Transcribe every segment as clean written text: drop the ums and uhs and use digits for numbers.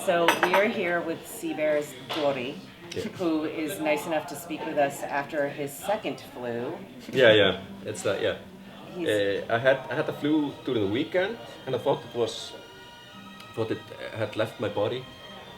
So we are here with Seabear's Dori, Yeah. who is nice enough to speak with us after his second flu. Yeah. It's that. Yeah. He's, I had a flu during the weekend, and I thought it had left my body,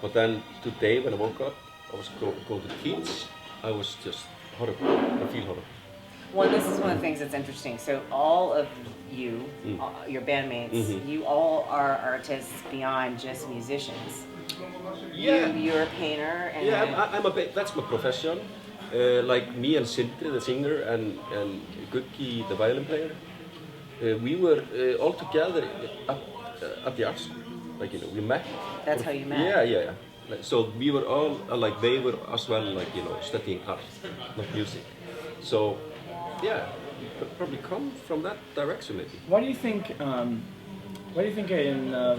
but then today when I woke up, I was going to teach. I was just horrible. I feel horrible. well, this is one of the things that's interesting. So all of you, your bandmates, you all are artists beyond just musicians. Yeah. You're a painter, and That's my profession. Like me and Sindri, the singer, and Guggi, the violin player, we were all together at the art school. Like, you know, we met. That's how you met? Yeah. So we were all, like, they were as well, like, you know, studying art, not music. So, yeah, probably come from that direction maybe. Why do you think in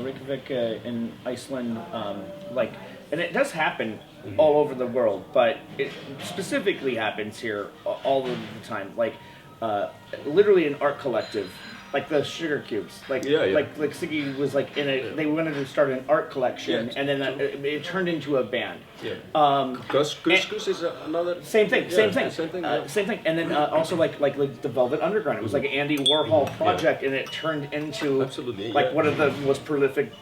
Reykjavik, in Iceland, like, and it does happen all over the world, but it specifically happens here all of the time, like, literally an art collective, like the sugar cubes, like Siggy was like they wanted to start an art collection, and then it turned into a band. Yeah. Gus is another. Same thing. Same thing. And then also like the Velvet Underground. It was like an Andy Warhol project, and it turned into one of the most prolific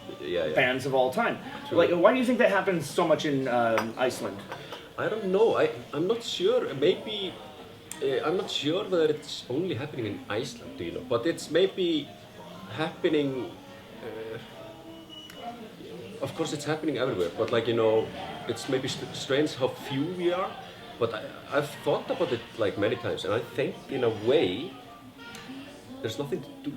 bands of all time. True. Like, why do you think that happens so much in Iceland? I don't know. I'm not sure. Maybe. I'm not sure whether it's only happening in Iceland, do you know? But it's maybe happening. Of course, it's happening everywhere. But like, you know, it's maybe strange how few we are. But I've thought about it like many times, and I think in a way, there's nothing to do.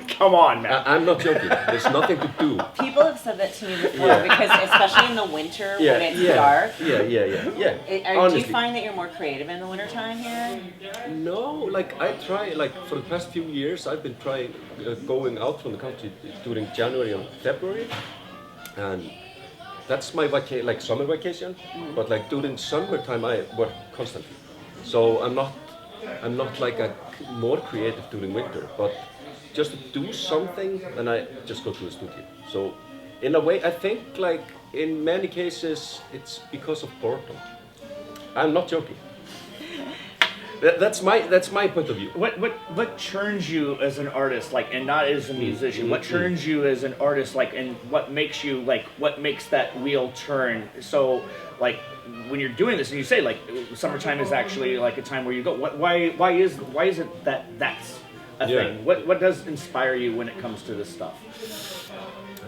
Come on, man. I'm not joking. There's nothing to do. people have said that to me before, because especially in the winter when it's dark. Yeah. Do you find that you're more creative in the wintertime here? No, like I try, like for the past few years I've been trying going out from the country during January and February, and that's my like summer vacation. But like during summertime I work constantly, so I'm not like a more creative during winter, but just to do something, then I just go to the studio. So in a way, I think like in many cases it's because of boredom. I'm not joking. That's my point of view. What turns you as an artist, like, and not as a musician? What turns you as an artist, like, and what makes you like? What makes that wheel turn? So, like, when you're doing this, and you say like, summertime is actually like a time where you go. Why is it that's a thing? What does inspire you when it comes to this stuff?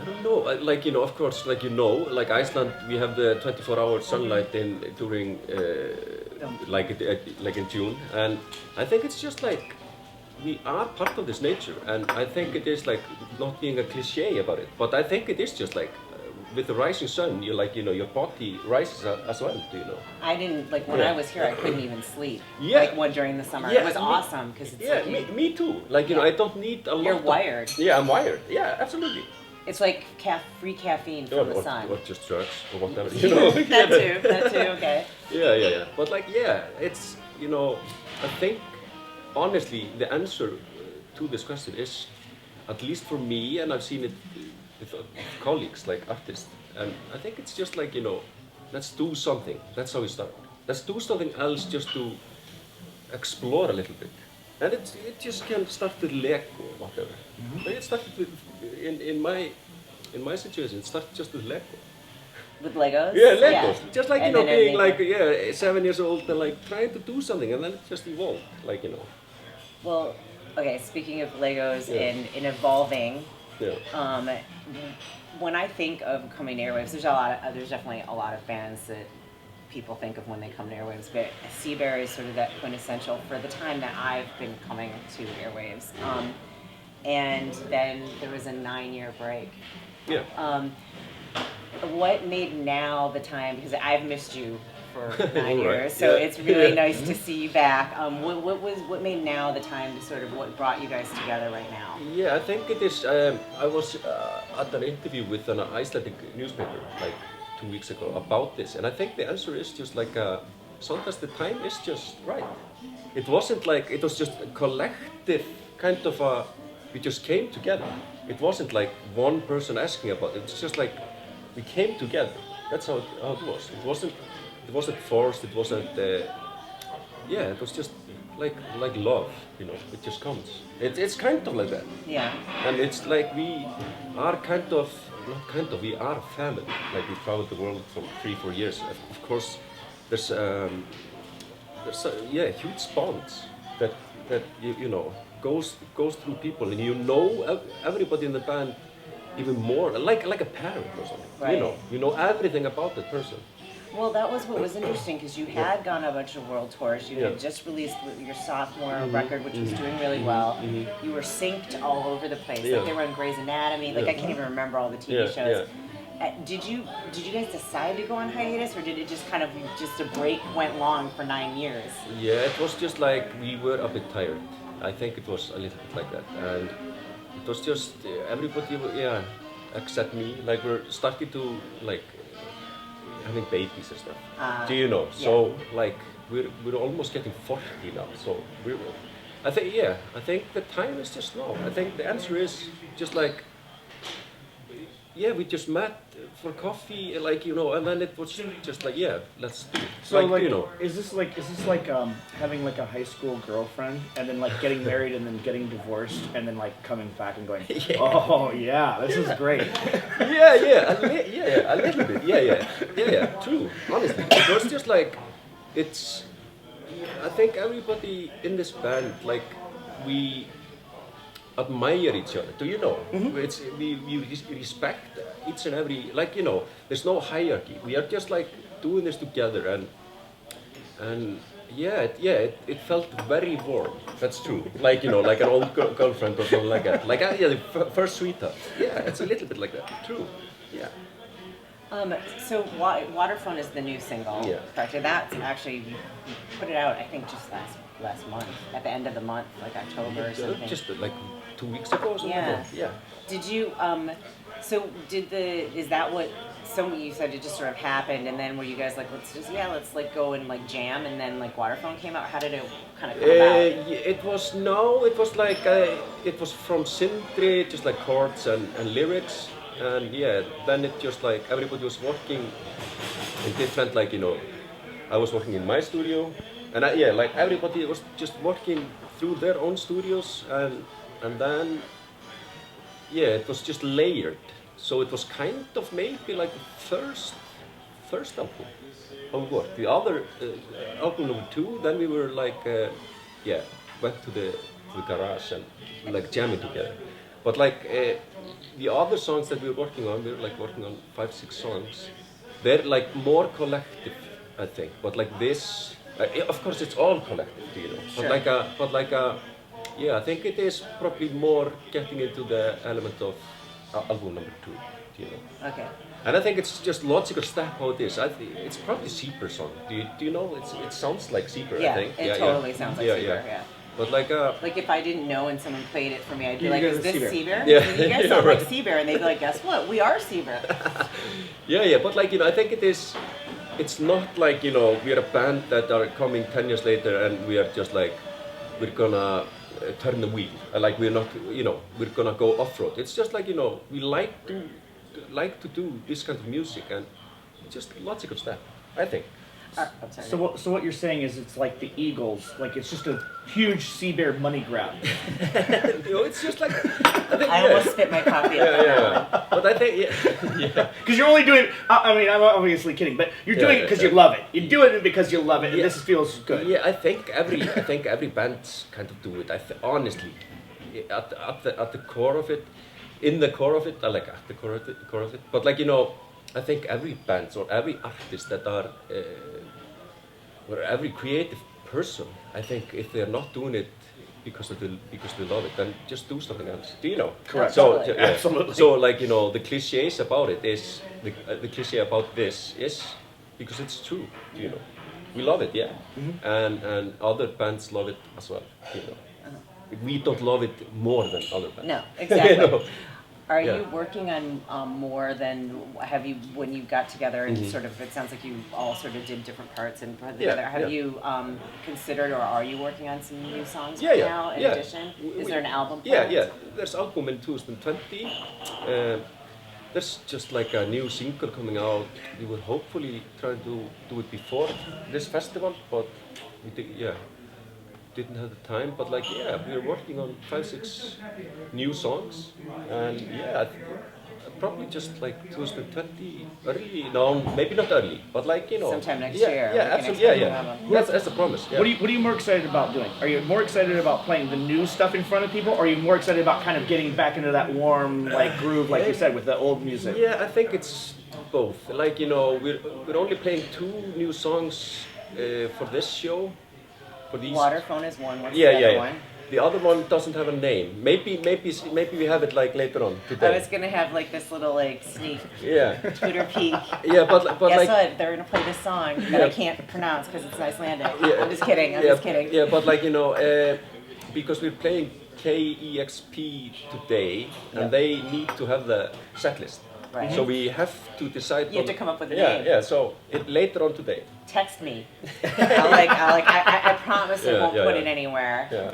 I don't know. Like, you know, of course, like, you know, like Iceland, we have the 24-hour sunlight during like in June, and I think it's just like we are part of this nature, and I think it is like not being a cliche about it, but I think it is just like with the rising sun, you're like, you know, your body rises as well. Do you know? I didn't like when I was here. I couldn't even sleep. Yeah. Like during the summer, it was awesome because it's me too. Like, you know, I don't need a lot. You're wired. Yeah, I'm wired. Yeah, absolutely. It's like free caffeine from the sun. Or just drugs or whatever. You know. That too. Okay. Yeah. But like, it's, you know, I think honestly the answer to this question is, at least for me, and I've seen it with colleagues like artists, and I think it's just like, you know, let's do something. That's how we start. Let's do something else just to explore a little bit, and it just can start with Lego or whatever. But it started with in my situation. It started just with Lego. With Legos? Yeah, Legos. Yeah. Just like, you and know, being like 7 years old and like trying to do something, and then it just evolved. Like, you know. Well, okay. Speaking of Legos and evolving. Yeah. When I think of coming to Airwaves, there's definitely a lot of bands that people think of when they come to Airwaves, but Seabear is sort of that quintessential for the time that I've been coming to Airwaves. And then there was a 9-year break. Yeah. What made now the time, because I've missed you for 9 years, so it's really nice to see you back. What made now the time to sort of, what brought you guys together right now? Yeah, I think it is, I was at an interview with an Icelandic newspaper like 2 weeks ago about this, and I think the answer is just like, sometimes the time is just right. It wasn't like, it was just a collective kind of we just came together. It wasn't like one person asking about it, it's just like we came together. That's how it was. It wasn't forced. It wasn't. Yeah, it was just like love. You know, it just comes. It's kind of like that. Yeah. And it's like we are kind of, not kind of, we are a family. Like we traveled the world for 3-4 years. Of course, there's huge bonds that you know goes through people, and you know everybody in the band even more, like a parent or something. Right. You know everything about that person. Well, that was what was interesting because you had gone a bunch of world tours. You had just released your sophomore record, which was doing really well. You were synced all over the place. Like they were on Grey's Anatomy. Like I can't even remember all the TV shows. Did you guys decide to go on hiatus, or did it just kind of just a break went long for 9 years? Yeah, it was just like we were a bit tired. I think it was a little bit like that, and it was just everybody, except me. Like we're starting to like having babies and stuff. Do you know? So like we're almost getting 40 now. So I think the time is just now. I think the answer is just like. Yeah, we just met for coffee, like you know, and then it was just like, let's do it. So like you know, is this like having like a high school girlfriend and then like getting married and then getting divorced and then like coming back and going, oh yeah, this is great. a little bit, true. Honestly, it was just like I think everybody in this band, like we admire each other. Do you know? We respect each and every, like you know, there's no hierarchy. We are just like doing this together, and it felt very warm. That's true. Like you know, like an old girlfriend or something like that. Like the first sweetheart. Yeah, it's a little bit like that. True. Yeah. So Waterphone is the new single. Yeah. Correct. That's actually you put it out. I think just last month, at the end of the month, like October or something. Just like 2 weeks ago or something. Yeah. Did you? Is that what? You said it just sort of happened, and then were you guys like, let's like go and like jam, and then like Waterphone came out. How did it kind of come about? It was like it was from Sindri, just like chords and lyrics, and then it just like everybody was working in different, like you know, I was working in my studio, and like everybody was just working through their own studios, and then it was just layered. So it was kind of maybe like the first album of what? The other album number 2. Then we were like went to the garage and like jamming together. But like the other songs that we were working on 5-6 songs. They're like more collective, I think. But like this, of course, it's all collective, do you know? Sure. I think it is probably more getting into the element of album number 2, do you know? Okay. And I think it's just logical step how it is. I think it's probably Seabear song. Do you know? It sounds like Seabear. I think. It totally sounds like Seabear. Yeah. But like if I didn't know and someone played it for me, I'd be You like, guys "Is this Seabear?" Yeah. You guys sound like Seabear, and they'd be like, "Guess what? We are Seabear." But like you know, I think it is. It's not like you know we are a band that are coming 10 years later and we are just like we're gonna turn the wheel. Like we're not, you know, we're gonna go off road. It's just like you know we like to do this kind of music, and it's just a logical step, I think. I'm sorry. So what you're saying is it's like the Eagles, like it's just a huge Seabear money grab. You know, it's just like I almost spit my coffee out. But I think Because you're only doing. I mean, I'm obviously kidding, but you're doing it because you love it. You do it because you love it, and this feels good. Yeah, I think every band kind of do it. Honestly, at the core of it, in the core of it, I like at the core of it. But like you know, I think every band or every artist that are, or every creative person, I think if they're not doing it because they love it, then just do something else. Do you know? Correct. So Totally. Absolutely. So like you know, the cliches about it is the cliche about this is because it's true. Do you know? We love it, and other bands love it as well. You know, we don't love it more than other bands. No, exactly. You know? Are you working on more than have you when you got together and sort of? It sounds like you all sort of did different parts and put together. Have you considered, or are you working on some new songs now? In addition, is there an album? Yeah. There's album in 2020. there's just like a new single coming out. We will hopefully try to do it before this festival, but we didn't have the time. But like we're working on 5, 6 new songs, and probably just like 2020 early. No, maybe not early, but like sometime next yeah, year. Yeah, like absolutely. next Yeah. album. That's the promise. Yeah. What are you more excited about doing? Are you more excited about playing the new stuff in front of people, or are you more excited about kind of getting back into that warm like groove, like you said, with the old music? Yeah, I think it's both. Like we're only playing 2 new songs for this show. For these. Waterphone is one. What's the other one? The other one doesn't have a name. Maybe we have it like later on today. I was gonna have like this little like sneak Twitter peek. Yeah, but Guess like what? They're gonna play this song that I can't pronounce because it's Icelandic. Yeah. I'm just kidding. I'm just kidding. Yeah, but like because we're playing KEXP today, and they need to have the set list. Right. So we have to decide. You have to come up with a name. name. Yeah. So later on today. Text me. I promise I won't put it anywhere. Yeah.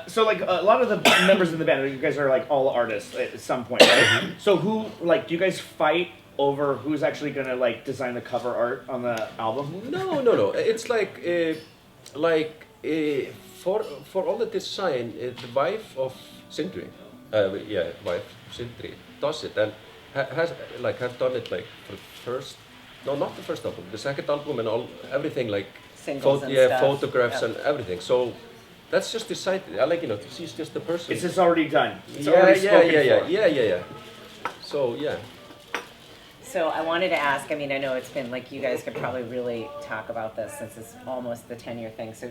So like a lot of the members in the band, you guys are like all artists at some point, right? So who do you guys fight over who's actually gonna like design the cover art on the album? No. It's for all the design, the wife of Sindri, wife Sindri does it and has done it like for the first. No, not the first album. The second album and everything like singles and stuff. Photographs and everything. So. That's just decided. She's just the person. It's just already done. It's already spoken for. Yeah. So yeah. So I wanted to ask. I mean, I know it's been like you guys could probably really talk about this since it's almost the 10-year thing. So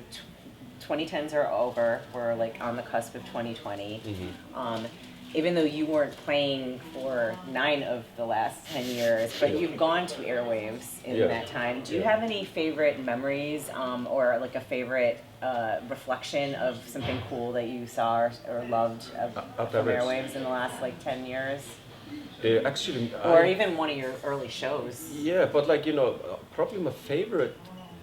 2010s are over. We're like on the cusp of 2020. Mm-hmm. Even though you weren't playing for 9 of the last 10 years, but you've gone to Airwaves in that time. Do you have any favorite memories or like a favorite reflection of something cool that you saw or loved from Airwaves in the last like 10 years? Actually, or even one of your early shows. Yeah, but like probably my favorite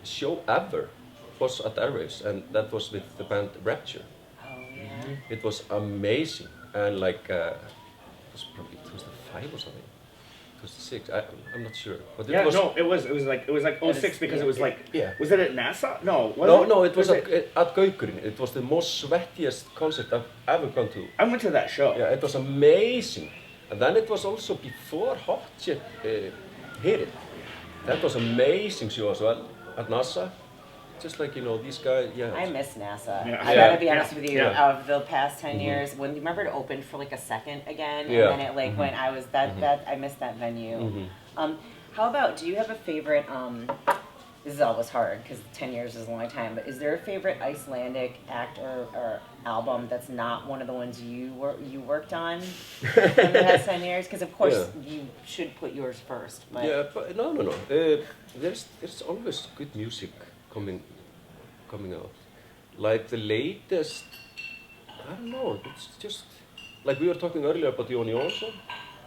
show ever was at Airwaves, and that was with the band Rapture. Oh yeah. It was amazing. And like, it was probably 2005 or something, 2006. I'm not sure. But it was like 06 because it was like. Yeah. Was it at NASA? No. No, it was at Gaukurinn. It was the most sweatiest concert I've ever gone to. I went to that show. Yeah, it was amazing. And then it was also before Hot Shit hit it. That was amazing show as well at NASA. Just like these guys, I miss NASA. Yeah. I gotta be honest with you. Yeah. Of the past 10 years, when you remember it opened for like a second again, and Yeah. then it like when I was that I missed that venue. How about? Do you have a favorite? This is always hard because 10 years is a long time. But is there a favorite Icelandic act or album that's not one of the ones you worked on in the past 10 years? Because of course you should put yours first. But Yeah, but no. There's always good music coming out. Like the latest, I don't know. It's just like we were talking earlier about Jón Jónsson.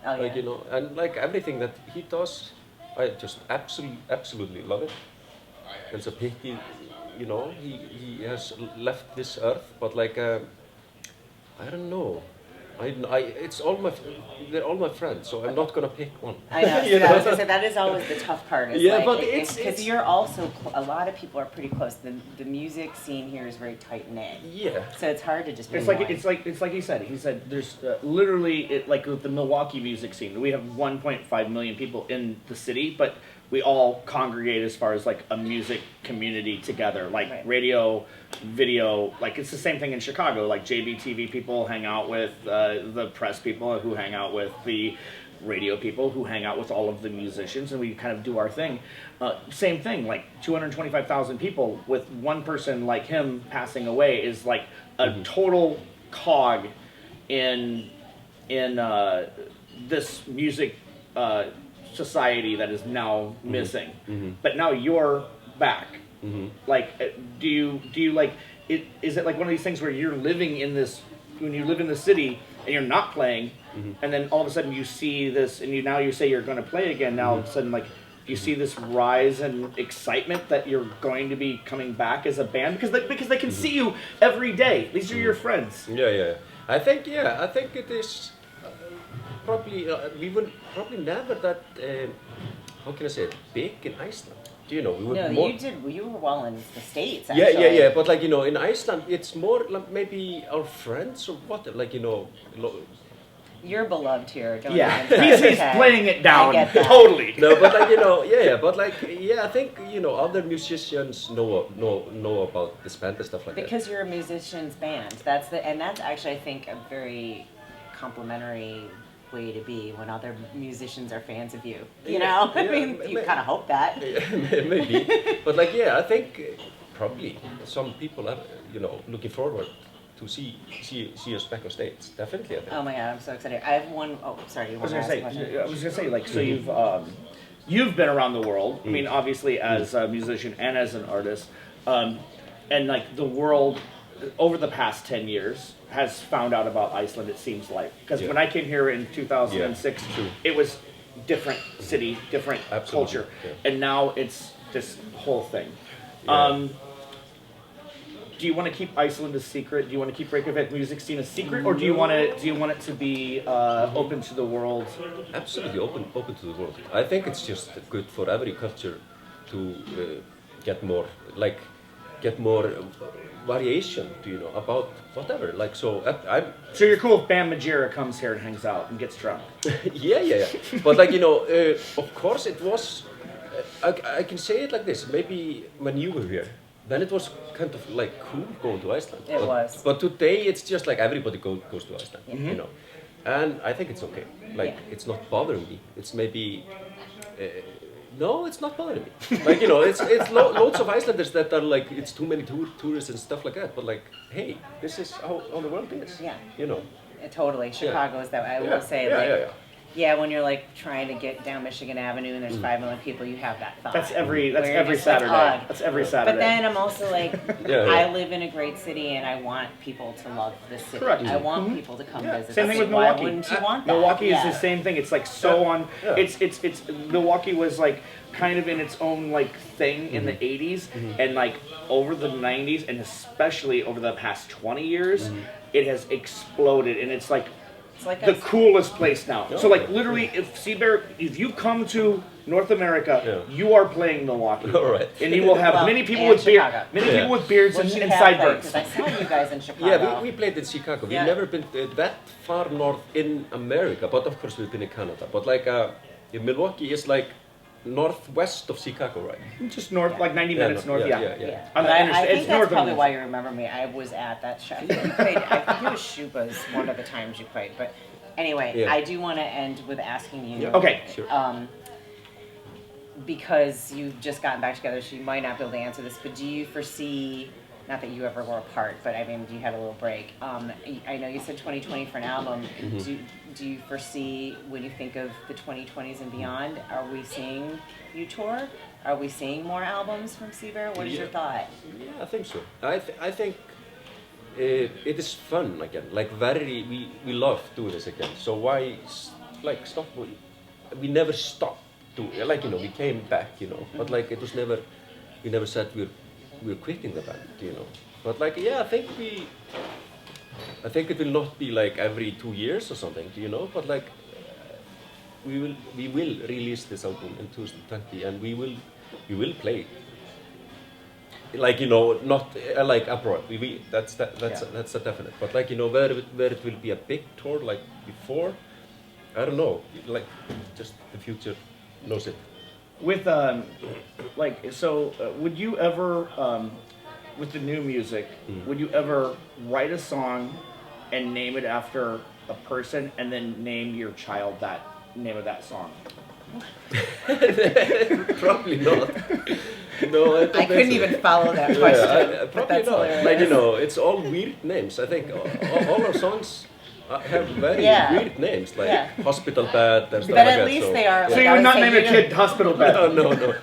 Oh, like yeah. and like everything that he does, I just absolutely love it. It's a pity, he has left this earth. But like, I don't know. They're all my friends, so I'm not gonna pick one. I know. So I was gonna say that is always the tough part. Is Yeah, like, but because you're also a lot of people are pretty close. The music scene here is very tight knit. Yeah. So it's hard to just. It's like he said. He said there's literally like with the Milwaukee music scene, we have 1.5 million people in the city, but we all congregate as far as like a music community together, like radio, video. Like it's the same thing in Chicago. Like JBTV people hang out with the press people, who hang out with the radio people, who hang out with all of the musicians, and we kind of do our thing. Same thing, like 225,000 people with one person like him passing away is like a total cog in this music society that is now missing. But now you're back. Like, do you like it? Is it like one of these things where you're living in this, when you live in the city and you're not playing, and then all of a sudden you see this, and you say you're going to play again. Now all of a sudden, like, you see this rise in excitement that you're going to be coming back as a band because they can see you every day. These are your friends. Yeah. I think it is. probably we were probably never that how can I say it, big in Iceland. Do you know? We were No, more, you did. You were well in the States. yeah, Actually. yeah. But like in Iceland, it's more like maybe our friends or what. Like You're beloved here. Don't Yeah, even try. he's Okay. playing it down I get that. totally. no, but like yeah. But like I think other musicians know about this band and stuff like that. Because you're a musician's band. That's actually I think a very complimentary way to be when other musicians are fans of you. You know, I mean, you kind of hope that. Maybe, but like I think probably some people are looking forward to see us back on stage. Definitely, I think. Oh my god, I'm so excited. I have one. Oh, sorry. You I was want to gonna ask a say, question? I was gonna say, like, so you've been around the world. I mean, obviously as a musician and as an artist, and like the world over the past 10 years has found out about Iceland. It seems like because when I came here in 2006, true. it was different city, different Absolutely, culture, yeah. and now it's this whole thing. Yeah. Do you want to keep Iceland a secret? Do you want to keep Reykjavik music scene a secret, or do you want it to be open to the world? Absolutely open to the world. I think it's just good for every culture to get more variation. About whatever. Like so, So you're cool if Bam Majera comes here and hangs out and gets drunk. yeah. But like of course it was. I can say it like this. Maybe when you were here, then it was kind of like cool going to Iceland. It was. But today it's just like everybody goes to Iceland. And I think it's okay. Like it's not bothering me. It's maybe. No, it's not bothering me. Like it's loads of Icelanders that are like it's too many tourists and stuff like that. But like, hey, this is how the world is. Yeah. Yeah. Totally. Chicago is that way. I will say, yeah, when you're like trying to get down Michigan Avenue and there's 5 million people, you have that thought. That's every Where you're every just like, Saturday. "Ugh." That's every Saturday. But then I'm also like, Yeah. I live in a great city and I want people to love the city. Correct. I want people to come visit. Same the thing city. with Milwaukee. Why wouldn't you want that? Milwaukee is Yeah. the same thing. It's like so on. Yeah. It's Milwaukee was like kind of in its own like thing in the 80s and like over the 90s and especially over the past 20 years, it has exploded and it's like It's like the a- coolest place now. Yeah. So like literally, if Seabear, if you come to North America, you are playing Milwaukee. All right. And you will have Well, many people and with beard, Chicago. many Yeah. people with beards What and, you and have played, sideburns. 'cause I saw you guys in Chicago. Yeah, we played in Chicago. We've Yeah. never been that far north in America, but of course we've been in Canada. But like, Milwaukee is like northwest of Chicago, right? Just north, like 90 minutes north. yeah. Yeah. On But the I interstate- think it's that's northern. probably why you remember me. I was at that show. I think it was Shuba's one of the times you played. But anyway, Yeah. I do want to end with asking you. Yeah. Okay. Sure. Because you've just gotten back together, so you might not be able to answer this, but do you foresee, not that you ever were apart, but I mean, you had a little break. I know you said 2020 for an album. Do you foresee, when you think of the 2020s and beyond, are we seeing you tour? Are we seeing more albums from Seabear? What is your thought? Yeah, I think so. I think it is fun again. Like we love doing this again. So why stop? We never stopped. We came back. But like it was never. We never said we're quitting the band. But like I think it will not be like every 2 years or something. But like we will release this album in 2020 and we will play. Like not like abroad. That's a definite. But like where it will be a big tour like before, I don't know. Like just the future knows it. With would you ever with the new music, would you ever write a song and name it after a person and then name your child that name of that song? Probably not. No, I don't I think couldn't so. even follow that question. but Probably that's not. hilarious. Like it's all weird names. I think all our songs have very weird names, like hospital bed and stuff But like at that. least so, they are. So like you I would would not say, name you a know- kid hospital bed? No.